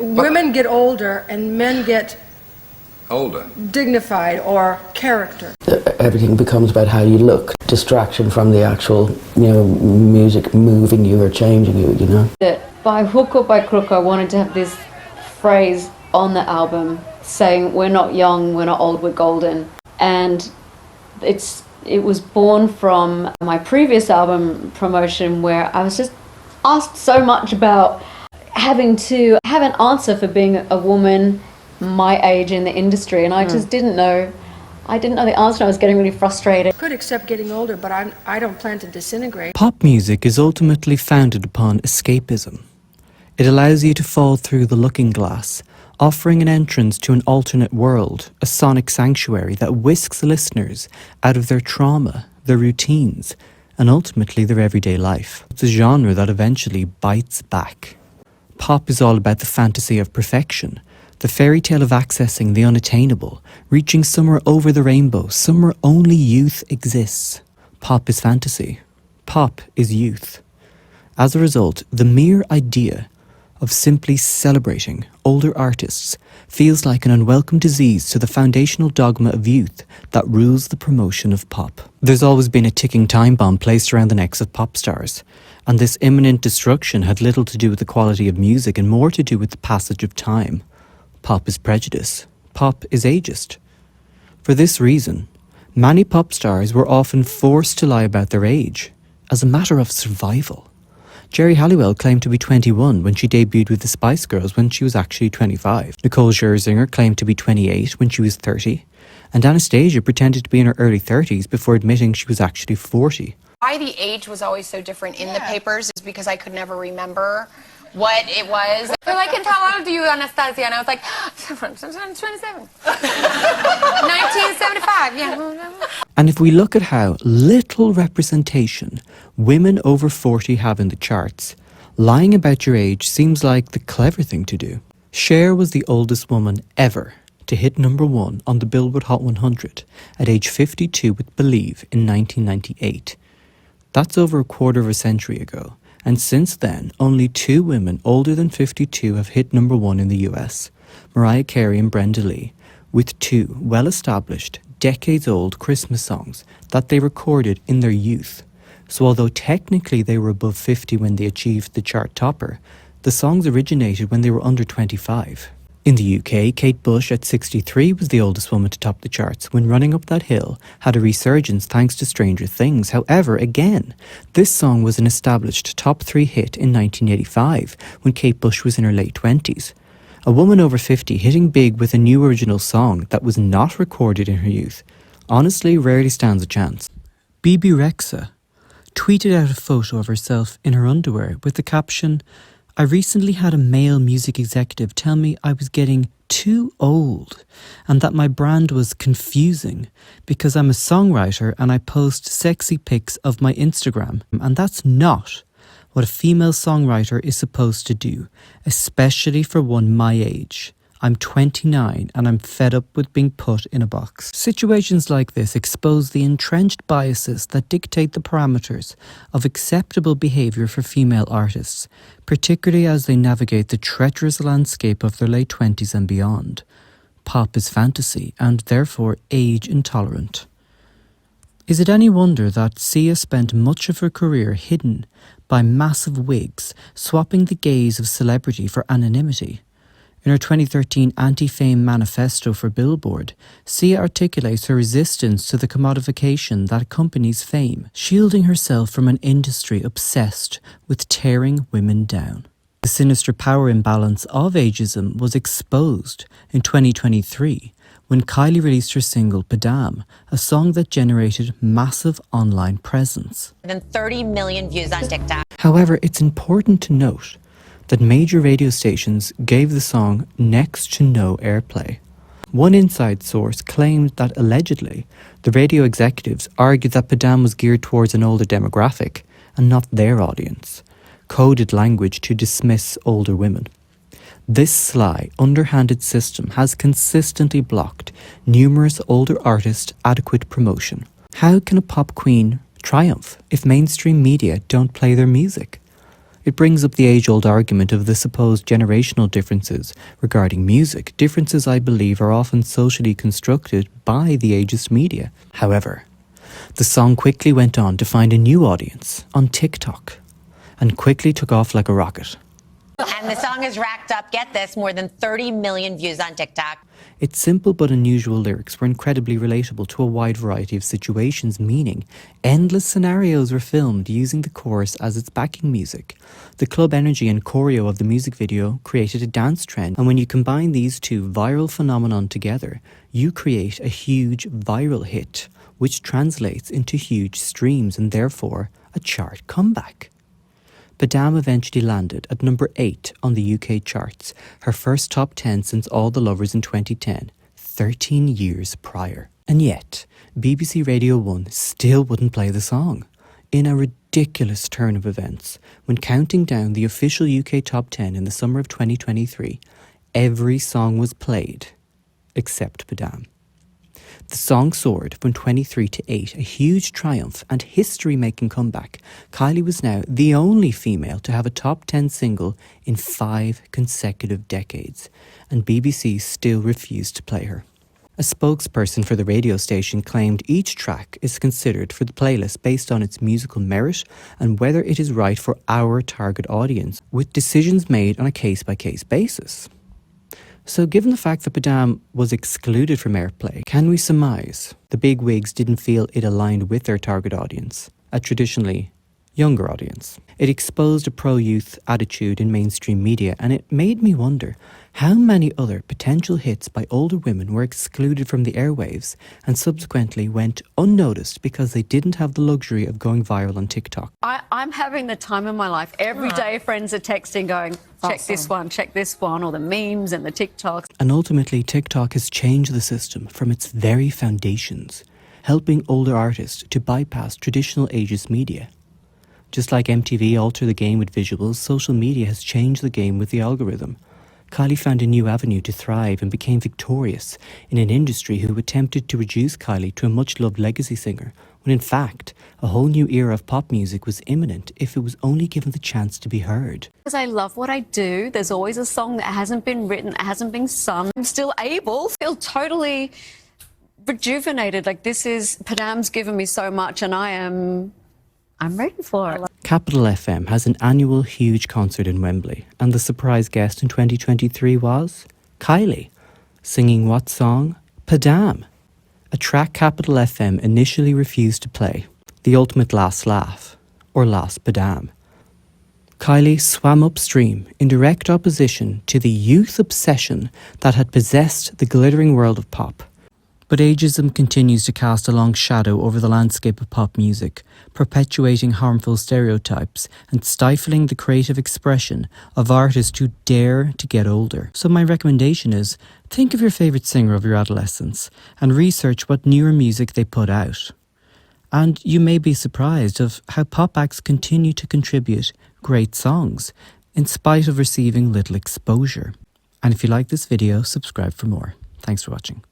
Women get older and men get older, dignified or character. Everything becomes about how you look, distraction from the actual, music moving you or changing you, That by hook or by crook, I wanted to have this phrase on the album saying, "We're not young, we're not old, we're golden." And it was born from my previous album promotion, where I was just asked so much about having to have an answer for being a woman my age in the industry, and I just didn't know. I didn't know the answer. I was getting really frustrated. I could accept getting older, but I don't plan to disintegrate. Pop music is ultimately founded upon escapism. It allows you to fall through the looking glass, offering an entrance to an alternate world, a sonic sanctuary that whisks listeners out of their trauma, their routines, and ultimately their everyday life. It's a genre that eventually bites back. Pop is all about the fantasy of perfection, the fairy tale of accessing the unattainable, reaching somewhere over the rainbow, somewhere only youth exists. Pop is fantasy. Pop is youth. As a result, the mere idea of simply celebrating older artists feels like an unwelcome disease to the foundational dogma of youth that rules the promotion of pop. There's always been a ticking time bomb placed around the necks of pop stars, and this imminent destruction had little to do with the quality of music and more to do with the passage of time. Pop is prejudice. Pop is ageist. For this reason, many pop stars were often forced to lie about their age, as a matter of survival. Geri Halliwell claimed to be 21 when she debuted with the Spice Girls when she was actually 25. Nicole Scherzinger claimed to be 28 when she was 30. And Anastasia pretended to be in her early 30s before admitting she was actually 40. Why the age was always so different in the papers is because I could never remember what it was. They're like, and how old are you, Anastasia? And I was like, 27. 1975, yeah. And if we look at how little representation women over 40 have in the charts, lying about your age seems like the clever thing to do. Cher was the oldest woman ever to hit #1 on the Billboard Hot 100 at age 52 with Believe in 1998. That's over a quarter of a century ago. And since then, only 2 women older than 52 have hit #1 in the US, Mariah Carey and Brenda Lee, with 2 well-established, decades-old Christmas songs that they recorded in their youth. So although technically they were above 50 when they achieved the chart topper, the songs originated when they were under 25. In the UK, Kate Bush at 63 was the oldest woman to top the charts when Running Up That Hill had a resurgence thanks to Stranger Things. However, again, this song was an established top 3 hit in 1985 when Kate Bush was in her late 20s. A woman over 50 hitting big with a new original song that was not recorded in her youth honestly rarely stands a chance. Bebe Rexha tweeted out a photo of herself in her underwear with the caption, "I recently had a male music executive tell me I was getting too old and that my brand was confusing because I'm a songwriter and I post sexy pics of my Instagram, and that's not what a female songwriter is supposed to do, especially for one my age. I'm 29 and I'm fed up with being put in a box." Situations like this expose the entrenched biases that dictate the parameters of acceptable behaviour for female artists, particularly as they navigate the treacherous landscape of their late 20s and beyond. Pop is fantasy and therefore age intolerant. Is it any wonder that Sia spent much of her career hidden by massive wigs, swapping the gaze of celebrity for anonymity? In her 2013 anti-fame manifesto for Billboard, Sia articulates her resistance to the commodification that accompanies fame, shielding herself from an industry obsessed with tearing women down. The sinister power imbalance of ageism was exposed in 2023 when Kylie released her single Padam, a song that generated massive online presence. More than 30 million views on TikTok. However, it's important to note that major radio stations gave the song next to no airplay. One inside source claimed that allegedly, the radio executives argued that Padam was geared towards an older demographic and not their audience, coded language to dismiss older women. This sly, underhanded system has consistently blocked numerous older artists' adequate promotion. How can a pop queen triumph if mainstream media don't play their music? It brings up the age-old argument of the supposed generational differences regarding music, differences I believe are often socially constructed by the ageist media. However, the song quickly went on to find a new audience on TikTok and quickly took off like a rocket. And the song has racked up, get this, more than 30 million views on TikTok. Its simple but unusual lyrics were incredibly relatable to a wide variety of situations, meaning endless scenarios were filmed using the chorus as its backing music. The club energy and choreo of the music video created a dance trend, and when you combine these two viral phenomenon together, you create a huge viral hit, which translates into huge streams and therefore a chart comeback. Padam eventually landed at number 8 on the UK charts, her first top 10 since All the Lovers in 2010, 13 years prior. And yet, BBC Radio 1 still wouldn't play the song. In a ridiculous turn of events, when counting down the official UK top 10 in the summer of 2023, every song was played, except Padam. The song soared from 23 to 8, a huge triumph and history-making comeback. Kylie was now the only female to have a top 10 single in 5 consecutive decades, and BBC still refused to play her. A spokesperson for the radio station claimed each track is considered for the playlist based on its musical merit and whether it is right for our target audience, with decisions made on a case-by-case basis. So given the fact that Padam was excluded from airplay, can we surmise the big wigs didn't feel it aligned with their target audience, a traditionally younger audience? It exposed a pro-youth attitude in mainstream media, and it made me wonder how many other potential hits by older women were excluded from the airwaves and subsequently went unnoticed because they didn't have the luxury of going viral on TikTok. I'm having the time of my life. Every day friends are texting going, check this one, or the memes and the TikToks. And ultimately, TikTok has changed the system from its very foundations, helping older artists to bypass traditional ageist media. Just like MTV altered the game with visuals, social media has changed the game with the algorithm. Kylie found a new avenue to thrive and became victorious in an industry who attempted to reduce Kylie to a much-loved legacy singer, when in fact, a whole new era of pop music was imminent if it was only given the chance to be heard. Because I love what I do, there's always a song that hasn't been written, that hasn't been sung. I'm still feel totally rejuvenated. Like Padam's given me so much and I'm ready for it. Capital FM has an annual huge concert in Wembley, and the surprise guest in 2023 was Kylie, singing what song? Padam, a track Capital FM initially refused to play, the ultimate last laugh, or last Padam. Kylie swam upstream in direct opposition to the youth obsession that had possessed the glittering world of pop. But ageism continues to cast a long shadow over the landscape of pop music, perpetuating harmful stereotypes and stifling the creative expression of artists who dare to get older. So my recommendation is, think of your favourite singer of your adolescence and research what newer music they put out. And you may be surprised of how pop acts continue to contribute great songs, in spite of receiving little exposure. And if you like this video, subscribe for more. Thanks for watching.